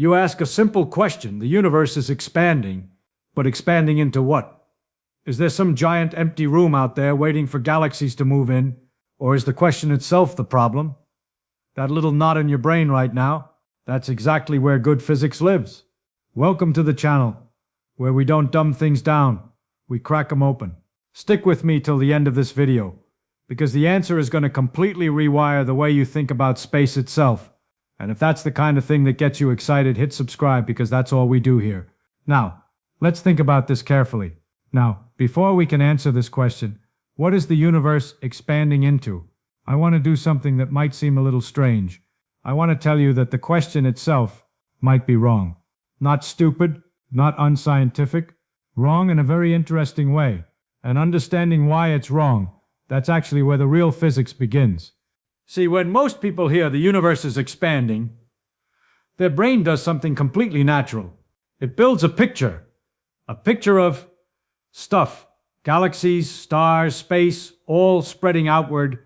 You ask a simple question. The universe is expanding, but expanding into what? Is there some giant empty room out there waiting for galaxies to move in? Or is the question itself the problem? That little knot in your brain right now, that's exactly where good physics lives. Welcome to the channel, where we don't dumb things down, we crack them open. Stick with me till the end of this video, because the answer is going to completely rewire the way you think about space itself. And if that's the kind of thing that gets you excited, hit subscribe, because that's all we do here. Now, let's think about this carefully. Now, before we can answer this question, what is the universe expanding into? I want to do something that might seem a little strange. I want to tell you that the question itself might be wrong. Not stupid, not unscientific, wrong in a very interesting way. And understanding why it's wrong, that's actually where the real physics begins. See, when most people hear the universe is expanding, their brain does something completely natural. It builds a picture of stuff, galaxies, stars, space, all spreading outward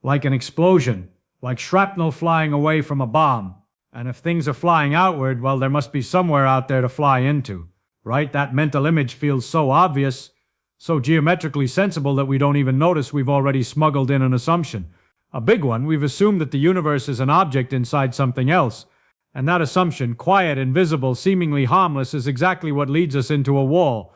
like an explosion, like shrapnel flying away from a bomb. And if things are flying outward, well, there must be somewhere out there to fly into, right? That mental image feels so obvious, so geometrically sensible that we don't even notice we've already smuggled in an assumption. A big one. We've assumed that the universe is an object inside something else. And that assumption, quiet, invisible, seemingly harmless, is exactly what leads us into a wall.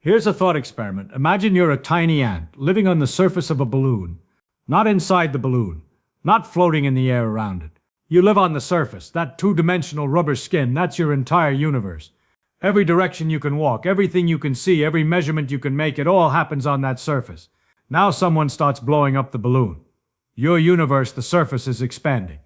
Here's a thought experiment. Imagine you're a tiny ant living on the surface of a balloon. Not inside the balloon, not floating in the air around it. You live on the surface, that two-dimensional rubber skin, that's your entire universe. Every direction you can walk, everything you can see, every measurement you can make, it all happens on that surface. Now someone starts blowing up the balloon. Your universe, the surface, is expanding.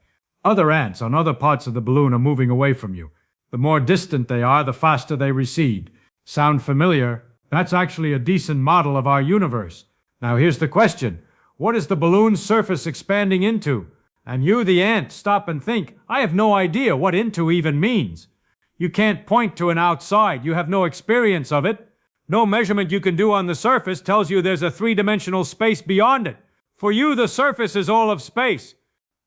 Other ants on other parts of the balloon are moving away from you. The more distant they are, the faster they recede. Sound familiar? That's actually a decent model of our universe. Now here's the question. What is the balloon's surface expanding into? And you, the ant, stop and think. I have no idea what into even means. You can't point to an outside. You have no experience of it. No measurement you can do on the surface tells you there's a three-dimensional space beyond it. For you, the surface is all of space.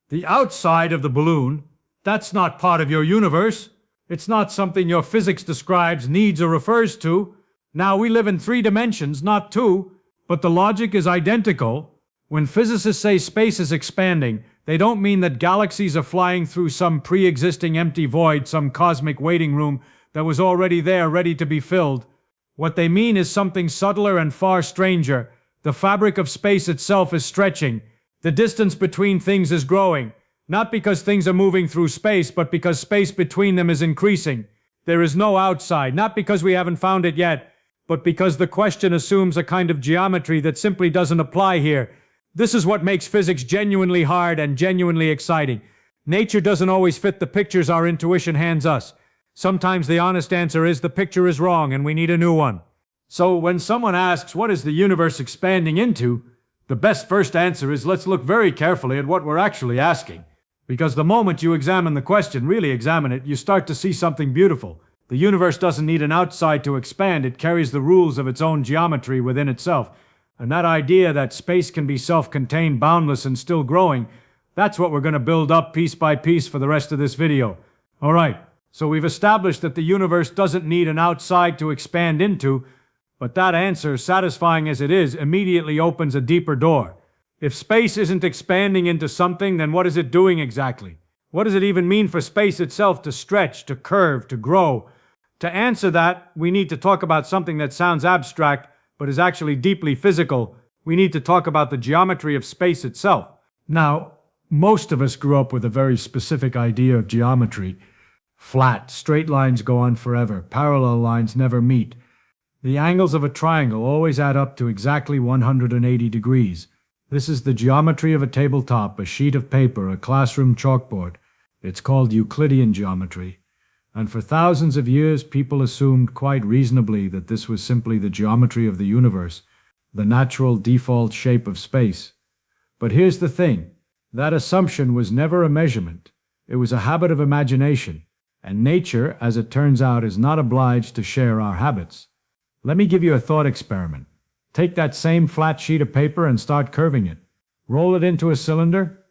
The outside of the balloon, that's not part of your universe. It's not something your physics describes, needs, or refers to. Now, we live in 3 dimensions, not 2, but the logic is identical. When physicists say space is expanding, they don't mean that galaxies are flying through some pre-existing empty void, some cosmic waiting room that was already there, ready to be filled. What they mean is something subtler and far stranger. The fabric of space itself is stretching. The distance between things is growing, not because things are moving through space, but because space between them is increasing. There is no outside, not because we haven't found it yet, but because the question assumes a kind of geometry that simply doesn't apply here. This is what makes physics genuinely hard and genuinely exciting. Nature doesn't always fit the pictures our intuition hands us. Sometimes the honest answer is the picture is wrong and we need a new one. So when someone asks, what is the universe expanding into? The best first answer is, let's look very carefully at what we're actually asking. Because the moment you examine the question, really examine it, you start to see something beautiful. The universe doesn't need an outside to expand. It carries the rules of its own geometry within itself. And that idea that space can be self-contained, boundless, and still growing, that's what we're going to build up piece by piece for the rest of this video. Alright, so we've established that the universe doesn't need an outside to expand into, but that answer, satisfying as it is, immediately opens a deeper door. If space isn't expanding into something, then what is it doing exactly? What does it even mean for space itself to stretch, to curve, to grow? To answer that, we need to talk about something that sounds abstract, but is actually deeply physical. We need to talk about the geometry of space itself. Now, most of us grew up with a very specific idea of geometry. Flat, straight lines go on forever, parallel lines never meet. The angles of a triangle always add up to exactly 180 degrees. This is the geometry of a tabletop, a sheet of paper, a classroom chalkboard. It's called Euclidean geometry. And for thousands of years, people assumed quite reasonably that this was simply the geometry of the universe, the natural default shape of space. But here's the thing. That assumption was never a measurement. It was a habit of imagination. And nature, as it turns out, is not obliged to share our habits. Let me give you a thought experiment. Take that same flat sheet of paper and start curving it. Roll it into a cylinder.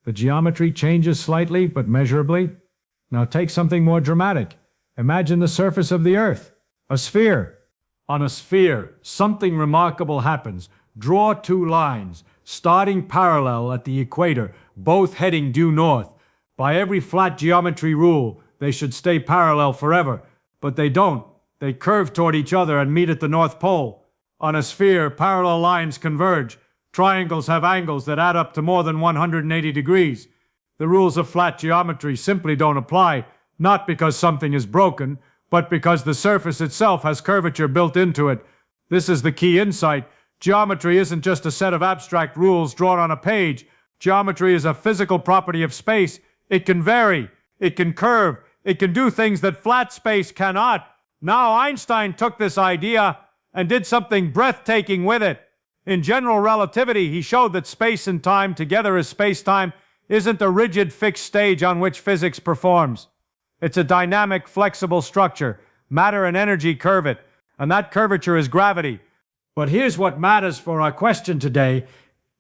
The geometry changes slightly, but measurably. Now take something more dramatic. Imagine the surface of the Earth, a sphere. On a sphere, something remarkable happens. Draw two lines, starting parallel at the equator, both heading due north. By every flat geometry rule, they should stay parallel forever, but they don't. They curve toward each other and meet at the North Pole. On a sphere, parallel lines converge. Triangles have angles that add up to more than 180 degrees. The rules of flat geometry simply don't apply, not because something is broken, but because the surface itself has curvature built into it. This is the key insight. Geometry isn't just a set of abstract rules drawn on a page. Geometry is a physical property of space. It can vary. It can curve. It can do things that flat space cannot. Now Einstein took this idea and did something breathtaking with it. In general relativity, he showed that space and time, together as space-time, isn't a rigid fixed stage on which physics performs. It's a dynamic, flexible structure. Matter and energy curve it, and that curvature is gravity. But here's what matters for our question today.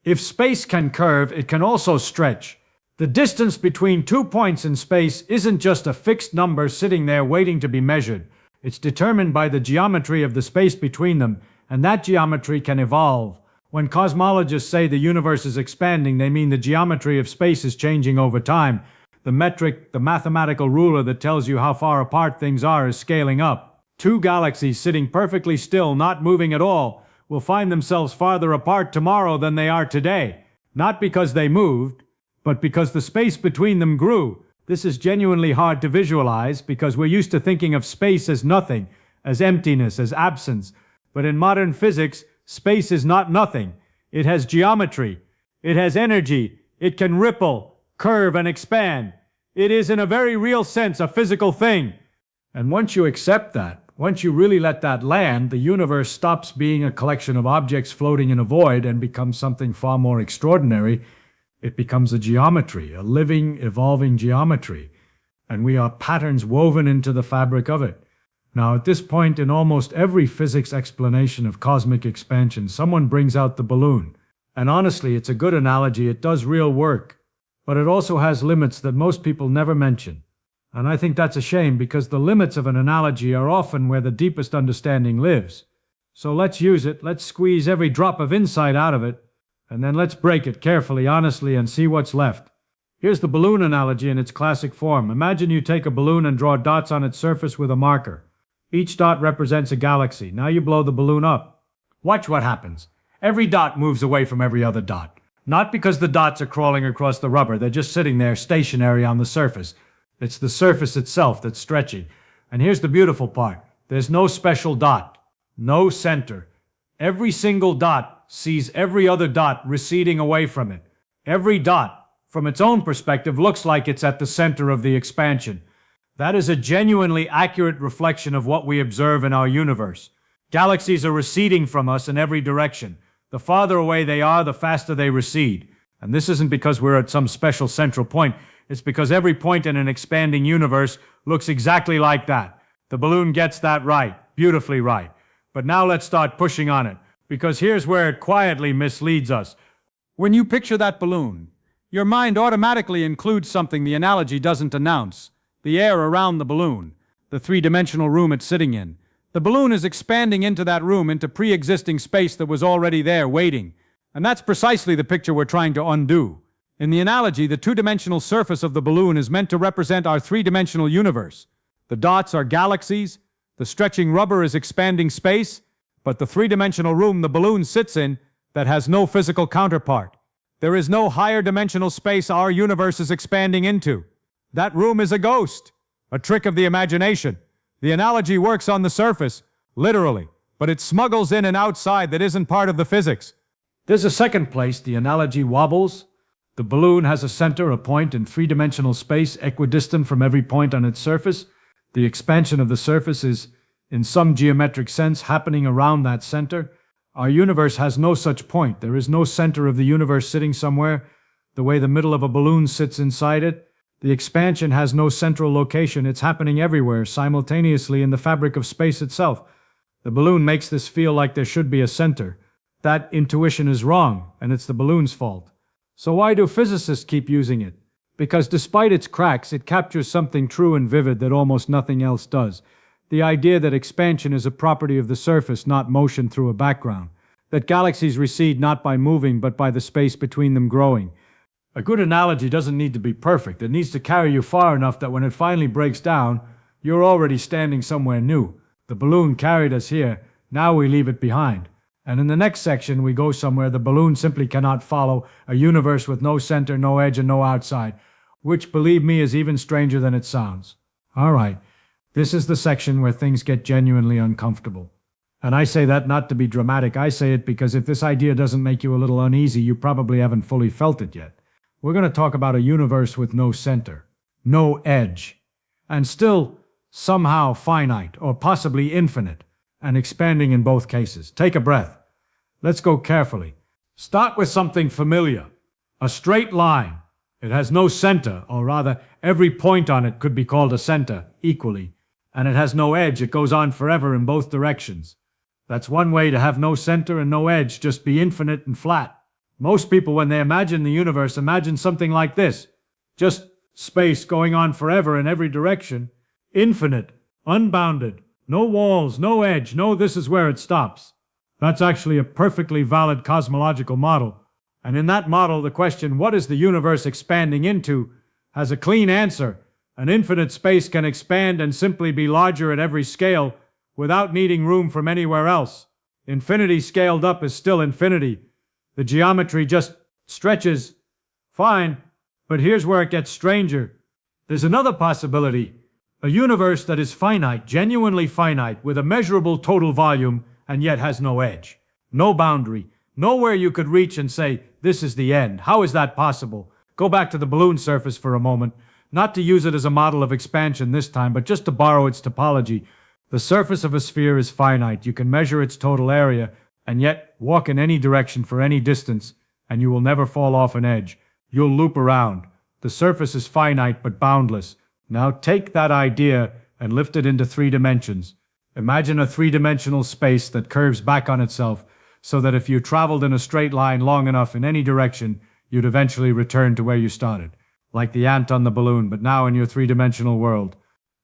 If space can curve, it can also stretch. The distance between 2 points in space isn't just a fixed number sitting there waiting to be measured. It's determined by the geometry of the space between them, and that geometry can evolve. When cosmologists say the universe is expanding, they mean the geometry of space is changing over time. The metric, the mathematical ruler that tells you how far apart things are, is scaling up. Two galaxies sitting perfectly still, not moving at all, will find themselves farther apart tomorrow than they are today. Not because they moved, but because the space between them grew. This is genuinely hard to visualize because we're used to thinking of space as nothing, as emptiness, as absence. But in modern physics, space is not nothing. It has geometry. It has energy. It can ripple, curve, and expand. It is, in a very real sense, a physical thing. And once you accept that, once you really let that land, the universe stops being a collection of objects floating in a void and becomes something far more extraordinary. It becomes a geometry, a living, evolving geometry. And we are patterns woven into the fabric of it. Now, at this point in almost every physics explanation of cosmic expansion, someone brings out the balloon. And honestly, it's a good analogy. It does real work. But it also has limits that most people never mention. And I think that's a shame because the limits of an analogy are often where the deepest understanding lives. So let's use it. Let's squeeze every drop of insight out of it. And then let's break it carefully, honestly, and see what's left. Here's the balloon analogy in its classic form. Imagine you take a balloon and draw dots on its surface with a marker. Each dot represents a galaxy. Now you blow the balloon up. Watch what happens. Every dot moves away from every other dot. Not because the dots are crawling across the rubber. They're just sitting there stationary on the surface. It's the surface itself that's stretching. And here's the beautiful part. There's no special dot. No center. Every single dot sees every other dot receding away from it. Every dot, from its own perspective, looks like it's at the center of the expansion. That is a genuinely accurate reflection of what we observe in our universe. Galaxies are receding from us in every direction. The farther away they are, the faster they recede. And this isn't because we're at some special central point. It's because every point in an expanding universe looks exactly like that. The balloon gets that right, beautifully right. But now let's start pushing on it, because here's where it quietly misleads us. When you picture that balloon, your mind automatically includes something the analogy doesn't announce. The air around the balloon, the three-dimensional room it's sitting in. The balloon is expanding into that room, into pre-existing space that was already there waiting. And that's precisely the picture we're trying to undo. In the analogy, the two-dimensional surface of the balloon is meant to represent our three-dimensional universe. The dots are galaxies, the stretching rubber is expanding space, but the three-dimensional room the balloon sits in, that has no physical counterpart. There is no higher dimensional space our universe is expanding into. That room is a ghost, a trick of the imagination. The analogy works on the surface, literally, but it smuggles in an outside that isn't part of the physics. There's a second place the analogy wobbles. The balloon has a center, a point in three-dimensional space, equidistant from every point on its surface. The expansion of the surface is, in some geometric sense, happening around that center. Our universe has no such point. There is no center of the universe sitting somewhere, the way the middle of a balloon sits inside it. The expansion has no central location. It's happening everywhere, simultaneously in the fabric of space itself. The balloon makes this feel like there should be a center. That intuition is wrong, and it's the balloon's fault. So why do physicists keep using it? because despite its cracks, it captures something true and vivid that almost nothing else does. The idea that expansion is a property of the surface, not motion through a background. That galaxies recede not by moving, but by the space between them growing. A good analogy doesn't need to be perfect. It needs to carry you far enough that when it finally breaks down, you're already standing somewhere new. The balloon carried us here, now we leave it behind. And in the next section, we go somewhere the balloon simply cannot follow, a universe with no center, no edge, and no outside, which, believe me, is even stranger than it sounds. All right, this is the section where things get genuinely uncomfortable. And I say that not to be dramatic, I say it because if this idea doesn't make you a little uneasy, you probably haven't fully felt it yet. We're going to talk about a universe with no center, no edge, and still somehow finite, or possibly infinite, and expanding in both cases. Take a breath. Let's go carefully. Start with something familiar. A straight line. It has no center, or rather, every point on it could be called a center, equally. And it has no edge, it goes on forever in both directions. That's one way to have no center and no edge, just be infinite and flat. Most people, when they imagine the universe, imagine something like this. Just space going on forever in every direction. Infinite, unbounded, no walls, no edge, no this is where it stops. That's actually a perfectly valid cosmological model. And in that model, the question, what is the universe expanding into, has a clean answer. An infinite space can expand and simply be larger at every scale without needing room from anywhere else. Infinity scaled up is still infinity. The geometry just stretches. Fine, but here's where it gets stranger. There's another possibility. A universe that is finite, genuinely finite, with a measurable total volume, and yet has no edge, no boundary, nowhere you could reach and say, this is the end. How is that possible? Go back to the balloon surface for a moment, not to use it as a model of expansion this time, but just to borrow its topology. The surface of a sphere is finite. You can measure its total area, and yet walk in any direction for any distance, and you will never fall off an edge. You'll loop around. The surface is finite but boundless. Now take that idea and lift it into 3 dimensions. Imagine a 3-dimensional space that curves back on itself, so that if you traveled in a straight line long enough in any direction, you'd eventually return to where you started, like the ant on the balloon, but now in your 3-dimensional world.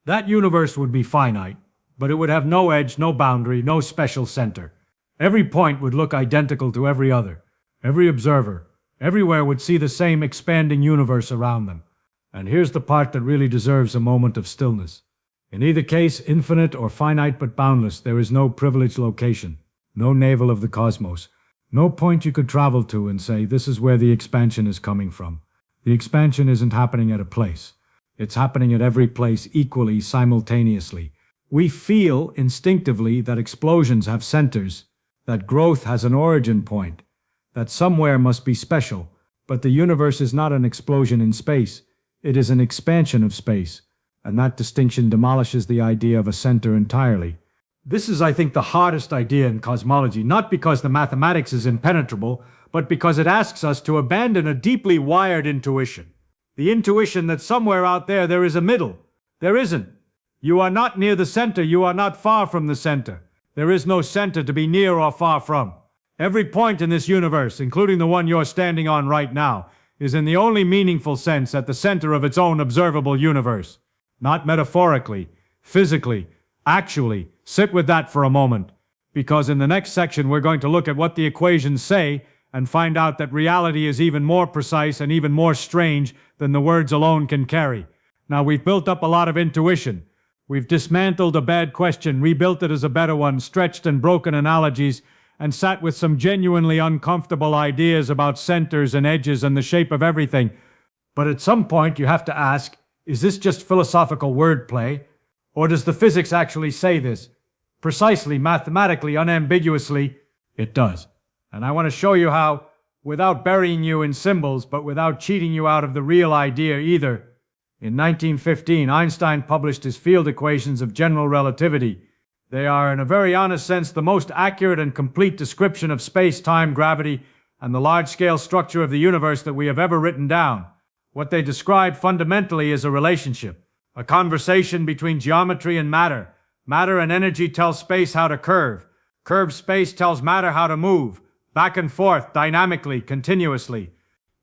That universe would be finite, but it would have no edge, no boundary, no special center. Every point would look identical to every other. Every observer, everywhere would see the same expanding universe around them. And here's the part that really deserves a moment of stillness. In either case, infinite or finite but boundless, there is no privileged location, no navel of the cosmos, no point you could travel to and say, this is where the expansion is coming from. The expansion isn't happening at a place. It's happening at every place equally, simultaneously. We feel instinctively that explosions have centers, that growth has an origin point, that somewhere must be special, but the universe is not an explosion in space. It is an expansion of space, and that distinction demolishes the idea of a center entirely. This is, I think, the hardest idea in cosmology, not because the mathematics is impenetrable, but because it asks us to abandon a deeply wired intuition. The intuition that somewhere out there is a middle. There isn't. You are not near the center, you are not far from the center. There is no center to be near or far from. Every point in this universe, including the one you're standing on right now, is in the only meaningful sense at the center of its own observable universe. Not metaphorically, physically, actually. Sit with that for a moment, because in the next section we're going to look at what the equations say and find out that reality is even more precise and even more strange than the words alone can carry. Now, we've built up a lot of intuition. We've dismantled a bad question, rebuilt it as a better one, stretched and broken analogies, and sat with some genuinely uncomfortable ideas about centers and edges and the shape of everything. But at some point you have to ask, is this just philosophical wordplay? Or does the physics actually say this? Precisely, mathematically, unambiguously, it does. And I want to show you how, without burying you in symbols, but without cheating you out of the real idea either. In 1915, Einstein published his field equations of general relativity. They are, in a very honest sense, the most accurate and complete description of space-time, gravity, and the large-scale structure of the universe that we have ever written down. What they describe fundamentally is a relationship, a conversation between geometry and matter. Matter and energy tell space how to curve. Curved space tells matter how to move, back and forth, dynamically, continuously.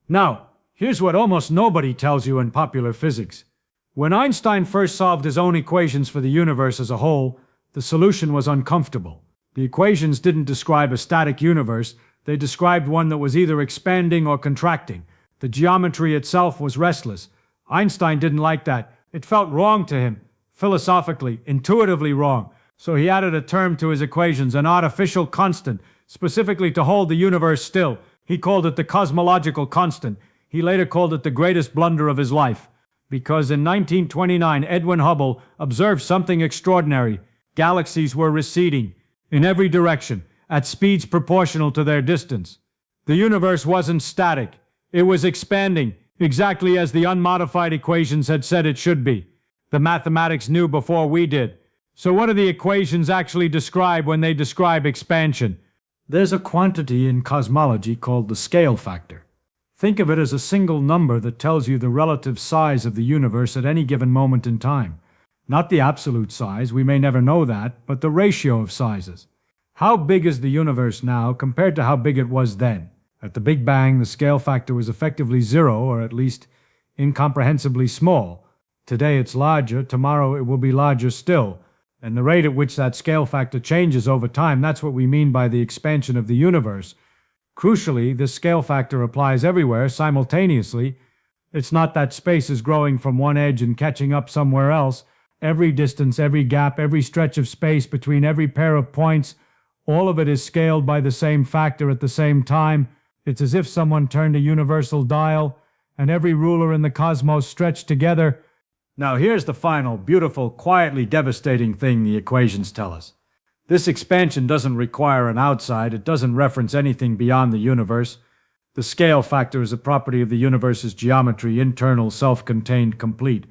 Now, Here's what almost nobody tells you in popular physics. When Einstein first solved his own equations for the universe as a whole, the solution was uncomfortable. The equations didn't describe a static universe, they described one that was either expanding or contracting. The geometry itself was restless. Einstein didn't like that. It felt wrong to him, philosophically, intuitively wrong. So he added a term to his equations, an artificial constant, specifically to hold the universe still. He called it the cosmological constant. He later called it the greatest blunder of his life. Because in 1929, Edwin Hubble observed something extraordinary. Galaxies were receding in every direction, at speeds proportional to their distance. The universe wasn't static. It was expanding, exactly as the unmodified equations had said it should be. The mathematics knew before we did. So what do the equations actually describe when they describe expansion? There's a quantity in cosmology called the scale factor. Think of it as a single number that tells you the relative size of the universe at any given moment in time. Not the absolute size, we may never know that, but the ratio of sizes. How big is the universe now compared to how big it was then? At the Big Bang, the scale factor was effectively zero, or at least incomprehensibly small. Today it's larger, tomorrow it will be larger still. And the rate at which that scale factor changes over time, that's what we mean by the expansion of the universe. Crucially, this scale factor applies everywhere simultaneously. It's not that space is growing from one edge and catching up somewhere else. Every distance, every gap, every stretch of space between every pair of points, all of it is scaled by the same factor at the same time. It's as if someone turned a universal dial, and every ruler in the cosmos stretched together. Now here's the final, beautiful, quietly devastating thing the equations tell us. This expansion doesn't require an outside, it doesn't reference anything beyond the universe. The scale factor is a property of the universe's geometry, internal, self-contained, complete.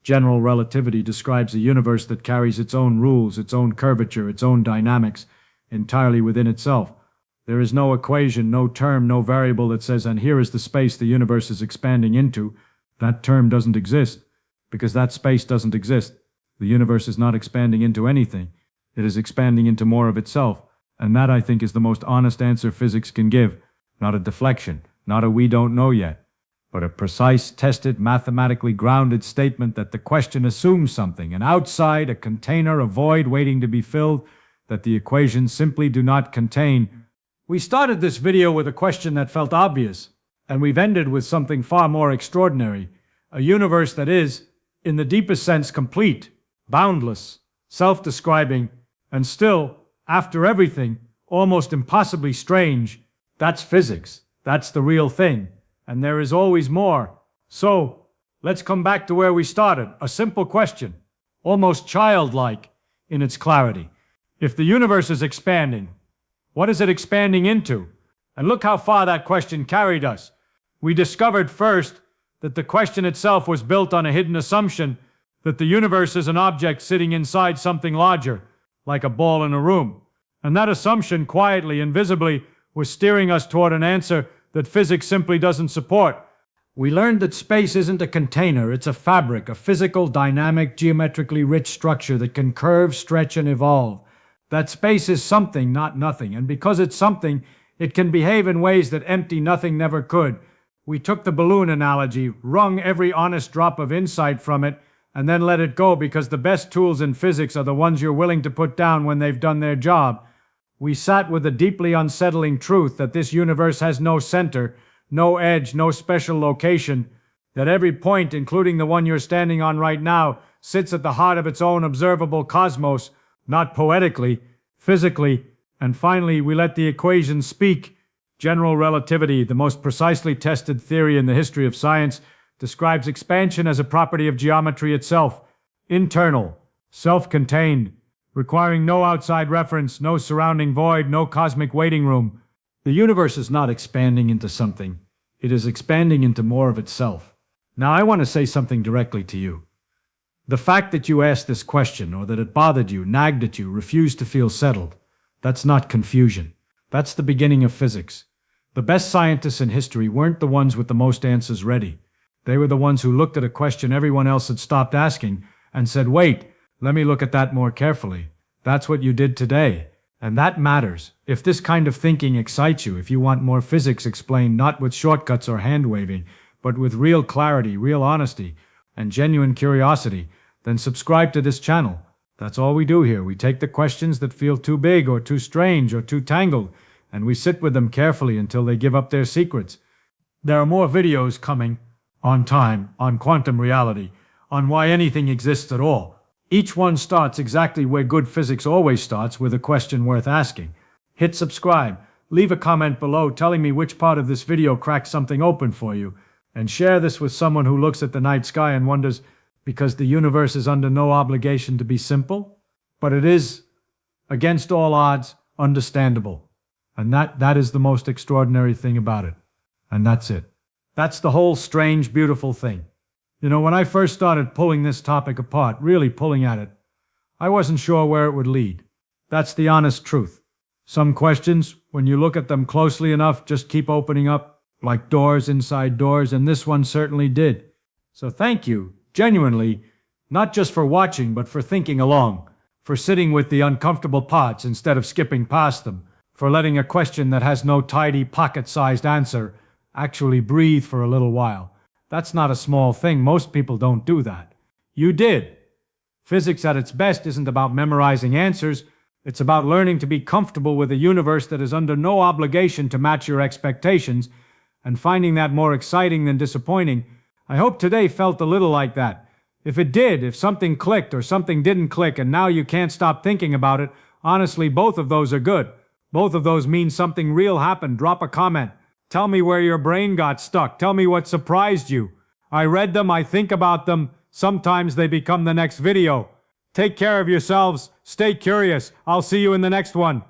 General relativity describes a universe that carries its own rules, its own curvature, its own dynamics, entirely within itself. There is no equation, no term, no variable that says, and here is the space the universe is expanding into. That term doesn't exist, because that space doesn't exist. The universe is not expanding into anything. It is expanding into more of itself, and that, I think, is the most honest answer physics can give. Not a deflection, not a we don't know yet, but a precise, tested, mathematically grounded statement that the question assumes something, an outside, a container, a void waiting to be filled, that the equations simply do not contain. We started this video with a question that felt obvious, and we've ended with something far more extraordinary. A universe that is, in the deepest sense, complete, boundless, self-describing, and still, after everything, almost impossibly strange. That's physics. That's the real thing. And there is always more. So, let's come back to where we started. A simple question, almost childlike in its clarity. If the universe is expanding, what is it expanding into? And look how far that question carried us. We discovered first that the question itself was built on a hidden assumption that the universe is an object sitting inside something larger, like a ball in a room. And that assumption, quietly, invisibly, was steering us toward an answer that physics simply doesn't support. We learned that space isn't a container, it's a fabric, a physical, dynamic, geometrically rich structure that can curve, stretch, and evolve. That space is something, not nothing, and because it's something, it can behave in ways that empty nothing never could. We took the balloon analogy, wrung every honest drop of insight from it, and then let it go because the best tools in physics are the ones you're willing to put down when they've done their job. We sat with the deeply unsettling truth that this universe has no center, no edge, no special location, that every point, including the one you're standing on right now, sits at the heart of its own observable cosmos, not poetically, physically, and finally we let the equations speak. General relativity, the most precisely tested theory in the history of science, describes expansion as a property of geometry itself, internal, self-contained, requiring no outside reference, no surrounding void, no cosmic waiting room. The universe is not expanding into something, it is expanding into more of itself. Now I want to say something directly to you. The fact that you asked this question, or that it bothered you, nagged at you, refused to feel settled, that's not confusion. That's the beginning of physics. The best scientists in history weren't the ones with the most answers ready. They were the ones who looked at a question everyone else had stopped asking and said, wait, let me look at that more carefully. That's what you did today. And that matters. If this kind of thinking excites you, if you want more physics explained not with shortcuts or hand-waving, but with real clarity, real honesty, and genuine curiosity, then subscribe to this channel. That's all we do here. We take the questions that feel too big or too strange or too tangled, and we sit with them carefully until they give up their secrets. There are more videos coming on time, on quantum reality, on why anything exists at all. Each one starts exactly where good physics always starts, with a question worth asking. Hit subscribe, leave a comment below telling me which part of this video cracked something open for you, and share this with someone who looks at the night sky and wonders, because the universe is under no obligation to be simple, but it is, against all odds, understandable. And that is the most extraordinary thing about it. And that's it. That's the whole strange, beautiful thing. You know, when I first started pulling this topic apart, really pulling at it, I wasn't sure where it would lead. That's the honest truth. Some questions, when you look at them closely enough, just keep opening up, like doors inside doors, and this one certainly did. So thank you, genuinely, not just for watching, but for thinking along, for sitting with the uncomfortable parts instead of skipping past them, for letting a question that has no tidy, pocket-sized answer actually breathe for a little while. That's not a small thing. Most people don't do that. You did. Physics at its best isn't about memorizing answers. It's about learning to be comfortable with a universe that is under no obligation to match your expectations, and finding that more exciting than disappointing. I hope today felt a little like that. If it did, if something clicked or something didn't click and now you can't stop thinking about it, honestly, both of those are good. Both of those mean something real happened. Drop a comment. Tell me where your brain got stuck. Tell me what surprised you. I read them, I think about them. Sometimes they become the next video. Take care of yourselves. Stay curious. I'll see you in the next one.